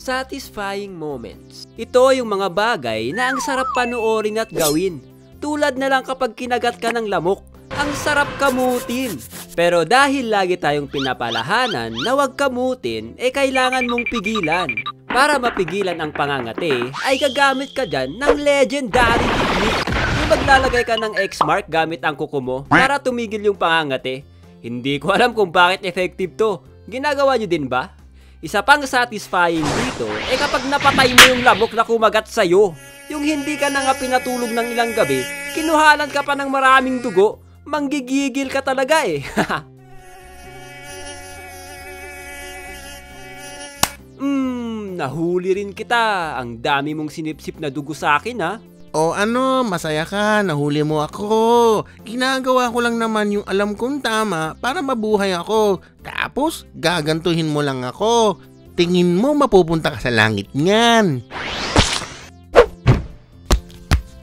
Satisfying moments. Ito yung mga bagay na ang sarap panoorin at gawin. Tulad na lang kapag kinagat ka ng lamok, ang sarap kamutin. Pero dahil lagi tayong pinapalahanan na huwag kamutin, kailangan mong pigilan. Para mapigilan ang pangangati, ay gagamit ka dyan ng legendary technique. Yung maglalagay ka ng X-mark gamit ang kuko mo para tumigil yung pangangati. Hindi ko alam kung bakit effective to. Ginagawa nyo din ba? Isa pang satisfying dito, kapag napatay mo yung lamok na kumagat sa'yo. Yung hindi ka na nga pinatulog ng ilang gabi, kinuhalan ka pa ng maraming dugo, manggigigil ka talaga Nahuli rin kita. Ang dami mong sinipsip na dugo sa akin O ano, masaya ka, nahuli mo ako. Ginagawa ko lang naman yung alam kong tama para mabuhay ako. Tapos, gagantuhin mo lang ako. Tingin mo mapupunta ka sa langit niyan.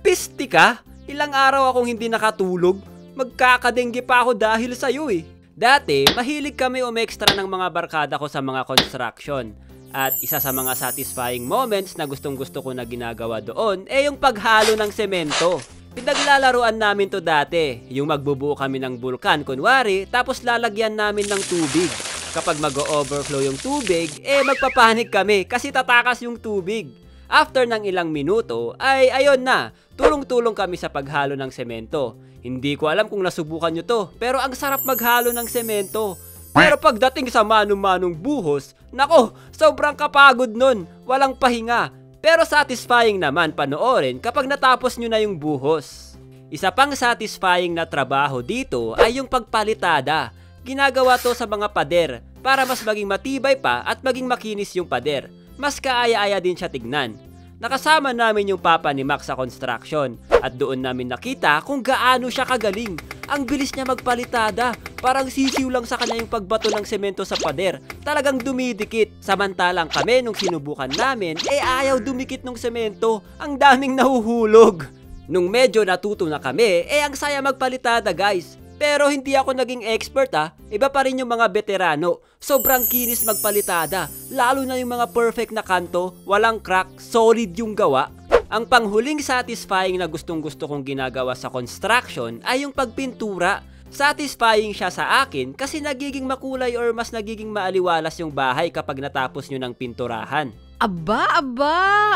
Pisti ka? Ilang araw akong hindi nakatulog. Magkakadengge pa ako dahil sa'yo Dati, mahilig kami umextra ng mga barkada ko sa mga construction. At isa sa mga satisfying moments na gustong-gusto ko na ginagawa doon yung paghalo ng semento. Pinaglalaruan namin to dati, yung magbubuo kami ng bulkan kunwari, tapos lalagyan namin ng tubig. Kapag mag-overflow yung tubig, magpapanik kami kasi tatakas yung tubig. After ng ilang minuto, ay ayun na, tulong-tulong kami sa paghalo ng semento. Hindi ko alam kung nasubukan nyo to, pero ang sarap maghalo ng semento. Pero pagdating sa manong-manong buhos, nako, sobrang kapagod nun, walang pahinga. Pero satisfying naman panoorin kapag natapos nyo na yung buhos. Isa pang satisfying na trabaho dito ay yung pagpalitada. Ginagawa to sa mga pader para mas maging matibay pa at maging makinis yung pader. Mas kaaya-aya din siya tignan. Nakasama namin yung papa ni Max sa construction at doon namin nakita kung gaano siya kagaling. Ang bilis niya magpalitada, parang sisiw lang sa kanya yung pagbato ng semento sa pader. Talagang dumidikit. Samantalang kami nung sinubukan namin, ayaw dumikit ng semento. Ang daming nahuhulog. Nung medyo natuto na kami, ang saya magpalitada guys. Pero hindi ako naging expert Iba pa rin yung mga veterano. Sobrang kinis magpalitada. Lalo na yung mga perfect na kanto, walang crack, solid yung gawa. Ang panghuling satisfying na gustong-gusto kong ginagawa sa construction ay yung pagpintura. Satisfying siya sa akin kasi nagiging makulay or mas nagiging maaliwalas yung bahay kapag natapos nyo ng pinturahan. Aba,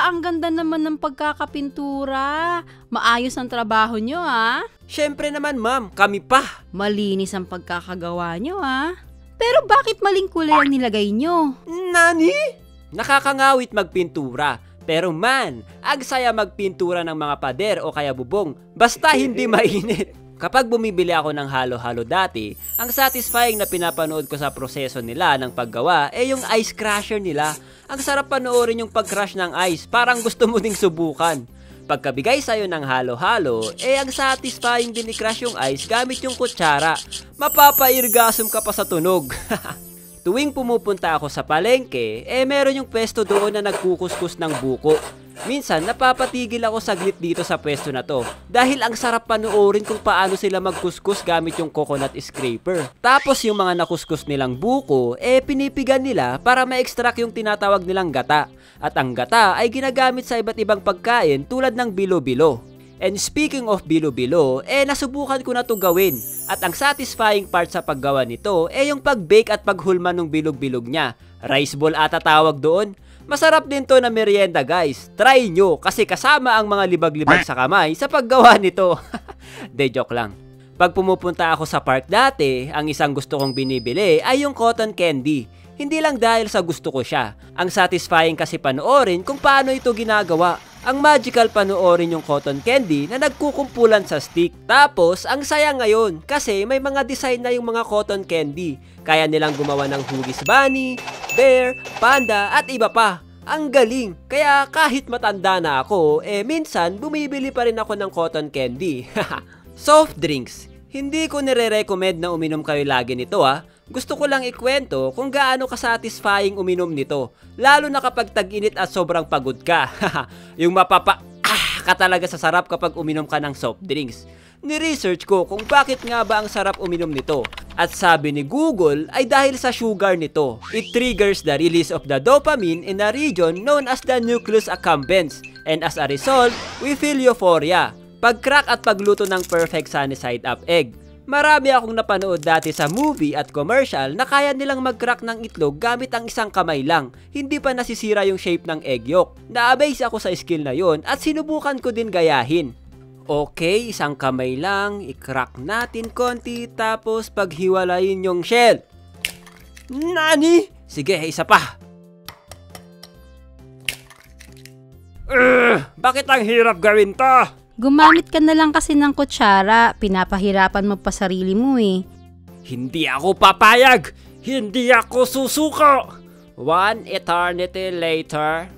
ang ganda naman ng pagkakapintura. Maayos ang trabaho nyo Syempre naman ma'am, kami pa. Malinis ang pagkakagawa nyo Pero bakit maling kulay ang nilagay nyo? Nani? Nakakangawit magpintura. Pero man, agsaya magpintura ng mga pader o kaya bubong. Basta hindi mainit. Kapag bumibili ako ng halo-halo dati, ang satisfying na pinapanood ko sa proseso nila ng paggawa yung ice crusher nila. Ang sarap panoorin yung pag-crush ng ice, parang gusto mo ding subukan. Pagkabigay sa'yo ng halo-halo, ang satisfying din i-crush yung ice gamit yung kutsara. Mapapairgasm ka pa sa tunog. Tuwing pumupunta ako sa palengke, meron yung pwesto doon na nagkukuskus ng buko. Minsan, napapatigil ako saglit dito sa pwesto na to dahil ang sarap panoorin kung paano sila magkuskus gamit yung coconut scraper. Tapos yung mga nakuskus nilang buko, pinipigan nila para ma-extract yung tinatawag nilang gata. At ang gata ay ginagamit sa iba't ibang pagkain tulad ng bilo-bilo. And speaking of bilo-bilo, nasubukan ko na to gawin. At ang satisfying part sa paggawa nito, yung pag-bake at paghulma ng bilog-bilog niya. Rice ball ata tawag doon. Masarap din to na merienda guys. Try nyo kasi kasama ang mga libag-libag sa kamay sa paggawa nito. De joke lang. Pag pumupunta ako sa park dati, ang isang gusto kong binibili ay yung cotton candy. Hindi lang dahil sa gusto ko siya. Ang satisfying kasi panoorin kung paano ito ginagawa. Ang magical panoorin yung cotton candy na nagkukumpulan sa stick. Tapos, ang saya ngayon kasi may mga design na yung mga cotton candy. Kaya nilang gumawa ng Huggies Bunny, Bear, Panda at iba pa. Ang galing. Kaya kahit matanda na ako, minsan bumibili pa rin ako ng cotton candy. Soft drinks. Hindi ko nire-recommend na uminom kayo lagi nito Gusto ko lang ikwento kung gaano ka-satisfying uminom nito. Lalo na kapag tag-init at sobrang pagod ka. Yung ka talaga sa sarap kapag uminom ka ng soft drinks. Ni-research ko kung bakit nga ba ang sarap uminom nito. At sabi ni Google ay dahil sa sugar nito. It triggers the release of the dopamine in a region known as the nucleus accumbens, and as a result, we feel euphoria. Pag-crack at pagluto ng perfect sunny side up egg. Marami akong napanood dati sa movie at commercial na kaya nilang mag-crack ng itlog gamit ang isang kamay lang. Hindi pa nasisira yung shape ng egg yolk. Na-amaze ako sa skill na yon at sinubukan ko din gayahin. Okay, isang kamay lang, i-crack natin konti tapos paghiwalayin yung shell. Nani? Sige, isa pa. Bakit ang hirap gawin to? Gumamit ka na lang kasi ng kutsara, pinapahirapan mo pa sarili mo eh. Hindi ako papayag! Hindi ako susuko! One eternity later.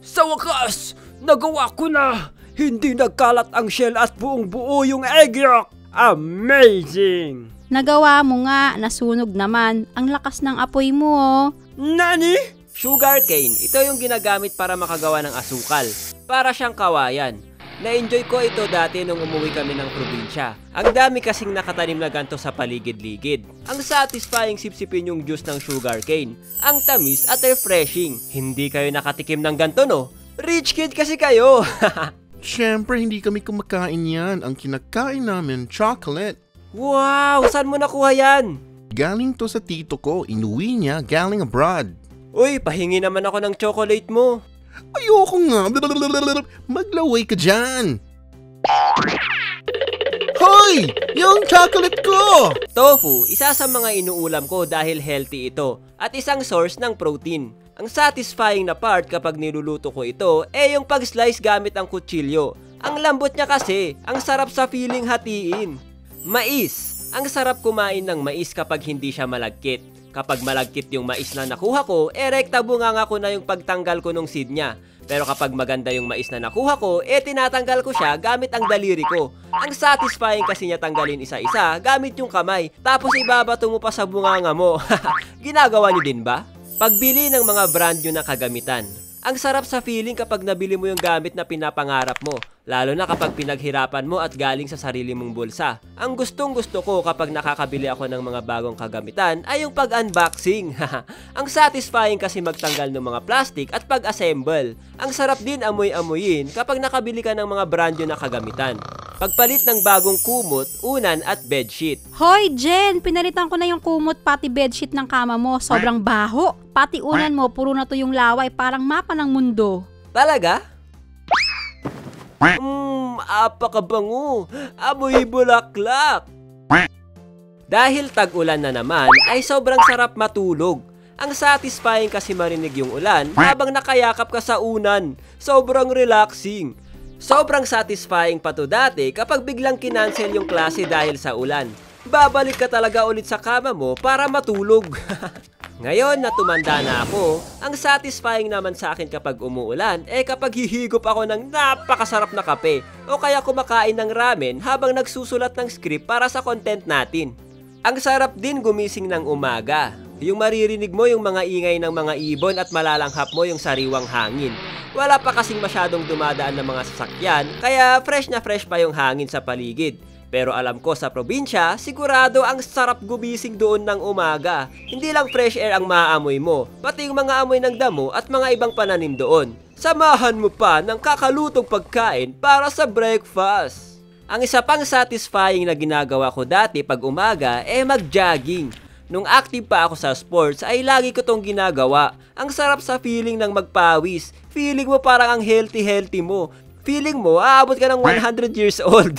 Sa wakas! Nagawa ko na! Hindi nagkalat ang shell at buong buo yung egg yolk! Amazing! Nagawa mo nga, nasunog naman. Ang lakas ng apoy mo oh. Nani? Sugarcane, ito yung ginagamit para makagawa ng asukal. Para siyang kawayan. Na-enjoy ko ito dati nung umuwi kami ng probinsya. Ang dami kasing nakatanim na ganto sa paligid-ligid. Ang satisfying sipsipin yung juice ng sugarcane. Ang tamis at refreshing. Hindi kayo nakatikim ng ganto, no? Rich kid kasi kayo! Siyempre, hindi kami kumakain yan. Ang kinakain namin, chocolate. Wow! Saan mo nakuha yan? Galing to sa tito ko. Inuwi niya galing abroad. Uy, pahingi naman ako ng chocolate mo. Ayoko nga. Maglaway ka dyan. Hoy! Yung chocolate ko! Tofu, isa sa mga inuulam ko dahil healthy ito at isang source ng protein. Ang satisfying na part kapag niluluto ko ito yung pag-slice gamit ang kutsilyo. Ang lambot niya kasi, ang sarap sa feeling hatiin. Mais, ang sarap kumain ng mais kapag hindi siya malagkit. Kapag malagkit yung mais na nakuha ko, rekta bunganga ko na yung pagtanggal ko nung seed niya. Pero kapag maganda yung mais na nakuha ko, tinatanggal ko siya gamit ang daliri ko. Ang satisfying kasi niya tanggalin isa-isa gamit yung kamay, tapos ibabato mo pa sa bunganga mo. Ginagawa niyo din ba? Pagbili ng mga brand new na kagamitan. Ang sarap sa feeling kapag nabili mo yung gamit na pinapangarap mo, lalo na kapag pinaghirapan mo at galing sa sarili mong bulsa. Ang gustong-gusto ko kapag nakakabili ako ng mga bagong kagamitan ay yung pag-unboxing. Ang satisfying kasi magtanggal ng mga plastic at pag-assemble. Ang sarap din amoy-amoyin kapag nakabili ka ng mga brand new na kagamitan. Pagpalit ng bagong kumot, unan at bedsheet. Hoy Jen, pinalitan ko na yung kumot pati bedsheet ng kama mo. Sobrang baho. Pati unan mo, puro na to yung laway, parang mapa ng mundo. Talaga? Apakabango. Amoy bulaklak. Dahil tag-ulan na naman, ay sobrang sarap matulog. Ang satisfying kasi marinig yung ulan habang nakayakap ka sa unan. Sobrang relaxing. Sobrang satisfying pa to dati kapag biglang kinancel yung klase dahil sa ulan. Babalik ka talaga ulit sa kama mo para matulog. Ngayon na tumanda na ako, ang satisfying naman sa akin kapag umuulan kapag hihigop ako ng napakasarap na kape o kaya kumakain ng ramen habang nagsusulat ng script para sa content natin. Ang sarap din gumising ng umaga. Yung maririnig mo yung mga ingay ng mga ibon at malalanghap mo yung sariwang hangin. Wala pa kasing masyadong dumadaan ng mga sasakyan, kaya fresh na fresh pa yung hangin sa paligid. Pero alam ko sa probinsya, sigurado ang sarap gumising doon ng umaga. Hindi lang fresh air ang maaamoy mo, pati yung mga amoy ng damo at mga ibang pananim doon. Samahan mo pa ng kakalutong pagkain para sa breakfast. Ang isa pang satisfying na ginagawa ko dati pag umaga mag-jogging. Nung active pa ako sa sports ay lagi ko tong ginagawa. Ang sarap sa feeling ng magpawis. Feeling mo parang ang healthy mo. Feeling mo aabot ka ng 100 years old.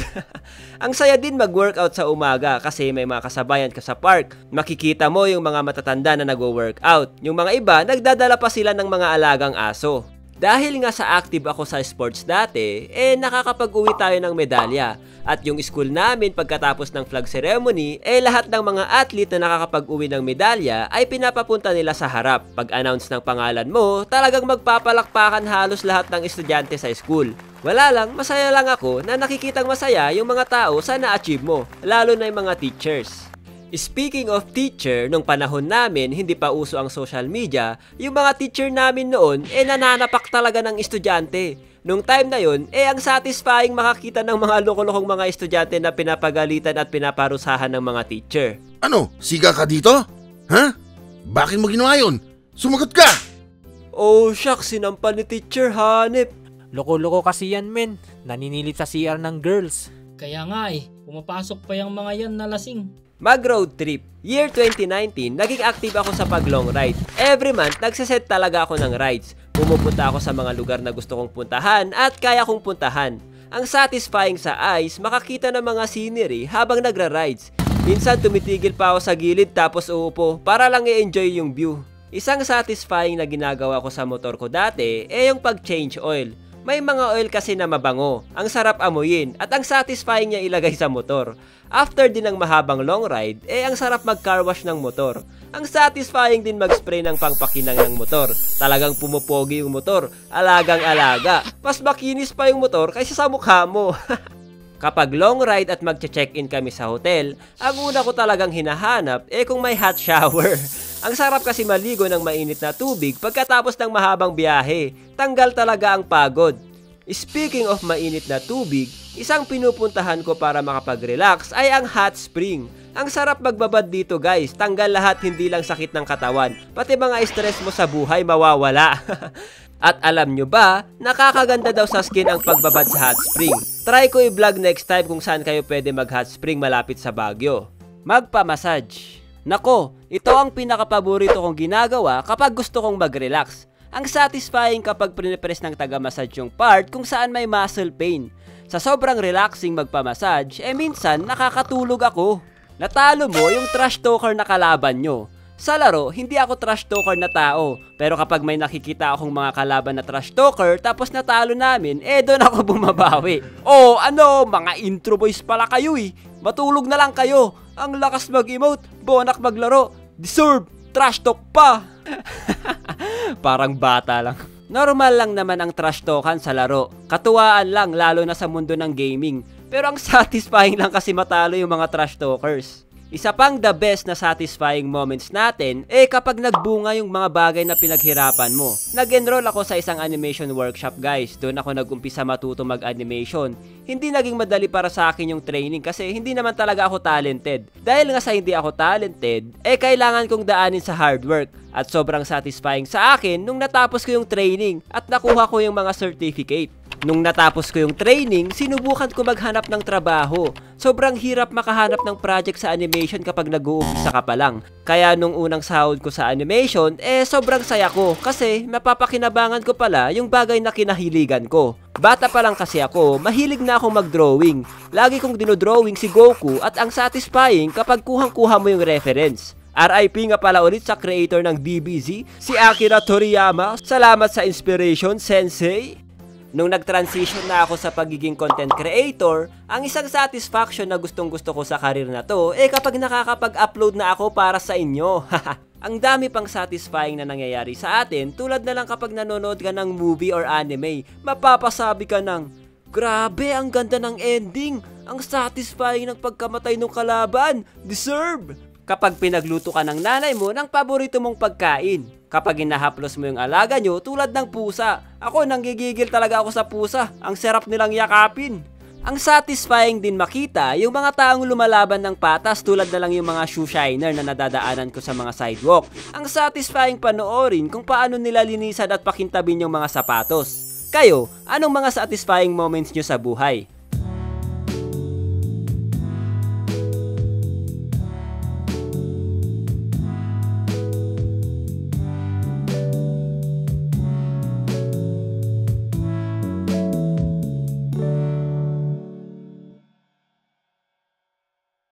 Ang saya din mag-workout sa umaga kasi may mga kasabayan ka sa park. Makikita mo yung mga matatanda na nagwo-workout. Yung mga iba, nagdadala pa sila ng mga alagang aso. Dahil nga sa active ako sa sports dati, nakakapag-uwi tayo ng medalya. At yung school namin pagkatapos ng flag ceremony, lahat ng mga athlete na nakakapag-uwi ng medalya ay pinapapunta nila sa harap. Pag-announce ng pangalan mo, talagang magpapalakpakan halos lahat ng estudyante sa school. Wala lang, masaya lang ako na nakikitang masaya yung mga tao sa na-achieve mo, lalo na yung mga teachers. Speaking of teacher, nung panahon namin, hindi pa uso ang social media, yung mga teacher namin noon, nananapak talaga ng estudyante. Nung time na yun, ang satisfying makakita ng mga loko-lokong mga estudyante na pinapagalitan at pinaparusahan ng mga teacher. Ano? Siga ka dito? Ha? Bakit mo ginawa yun? Sumagot ka! Oh, shucks, sinampal ni teacher Hanep. Loko-loko kasi yan, men. Naninilip sa CR ng girls. Kaya nga pumapasok pa yung mga yan na lasing. Mag-road trip. Year 2019, naging active ako sa pag-long ride. Every month, nagsaset talaga ako ng rides. Pumupunta ako sa mga lugar na gusto kong puntahan at kaya kong puntahan. Ang satisfying sa eyes, makakita ng mga scenery habang nagra-rides. Minsan tumitigil pa ako sa gilid tapos uupo para lang i-enjoy yung view. Isang satisfying na ginagawa ko sa motor ko dati yung pag-change oil. May mga oil kasi na mabango, ang sarap amuyin at ang satisfying niya ilagay sa motor. After din ng mahabang long ride, ang sarap mag-car wash ng motor. Ang satisfying din mag-spray ng pangpakinang ng motor. Talagang pumupogi yung motor, alagang-alaga. Mas makinis pa yung motor kaysa sa mukha mo. Kapag long ride at magche-check-in kami sa hotel, ang una ko talagang hinahanap kung may hot shower. Ang sarap kasi maligo ng mainit na tubig pagkatapos ng mahabang biyahe. Tanggal talaga ang pagod. Speaking of mainit na tubig, isang pinupuntahan ko para makapag-relax ay ang hot spring. Ang sarap magbabad dito guys, tanggal lahat hindi lang sakit ng katawan, pati mga stress mo sa buhay mawawala. At alam nyo ba, nakakaganda daw sa skin ang pagbabad sa hot spring. Try ko i-vlog next time kung saan kayo pwede mag-hot spring malapit sa Baguio. Magpa-massage. Nako, ito ang pinakapaborito kong ginagawa kapag gusto kong mag-relax. Ang satisfying kapag pinipress ng taga-massage yung part kung saan may muscle pain. Sa sobrang relaxing magpa-massage, minsan nakakatulog ako. Natalo mo yung trash talker na kalaban nyo. Sa laro, hindi ako trash talker na tao. Pero kapag may nakikita akong mga kalaban na trash talker tapos natalo namin, doon ako bumabawi. Oh, mga intro boys pala kayo Matulog na lang kayo. Ang lakas mag-emote, bonak maglaro. Deserve, trash talk pa. Parang bata lang. Normal lang naman ang trash talkan sa laro. Katuwaan lang lalo na sa mundo ng gaming. Pero ang satisfying lang kasi matalo yung mga trash talkers. Isa pang the best na satisfying moments natin kapag nagbunga yung mga bagay na pinaghirapan mo. Nag-enroll ako sa isang animation workshop guys. Doon ako nag-umpisa matuto mag-animation. Hindi naging madali para sa akin yung training kasi hindi naman talaga ako talented. Dahil nga sa hindi ako talented, kailangan kong daanin sa hard work. At sobrang satisfying sa akin nung natapos ko yung training at nakuha ko yung mga certificate. Nung natapos ko yung training, sinubukan ko maghanap ng trabaho. Sobrang hirap makahanap ng project sa animation kapag nag-uumpisa ka pa lang. Kaya nung unang sahod ko sa animation, sobrang saya ko kasi mapapakinabangan ko pala yung bagay na kinahiligan ko. Bata pa lang kasi ako, mahilig na akong mag-drawing. Lagi kong dinodrawing si Goku at ang satisfying kapag kuhang-kuha mo yung reference. RIP nga pala ulit sa creator ng DBZ, si Akira Toriyama. Salamat sa inspiration, sensei. Nung nag-transition na ako sa pagiging content creator, ang isang satisfaction na gustong-gusto ko sa karir na to kapag nakakapag-upload na ako para sa inyo. Ang dami pang satisfying na nangyayari sa atin tulad na lang kapag nanonood ka ng movie or anime, mapapasabi ka ng, grabe ang ganda ng ending, ang satisfying ng pagkamatay ng kalaban, deserve! Kapag pinagluto ka ng nanay mo ng paborito mong pagkain. Kapag inahaplos mo yung alaga nyo tulad ng pusa. Ako nanggigigil talaga ako sa pusa. Ang sarap nilang yakapin. Ang satisfying din makita yung mga taong lumalaban ng patas tulad na lang yung mga shoe shiner na nadadaanan ko sa mga sidewalk. Ang satisfying panoorin kung paano nila linisan at pakintabin yung mga sapatos. Kayo, anong mga satisfying moments nyo sa buhay?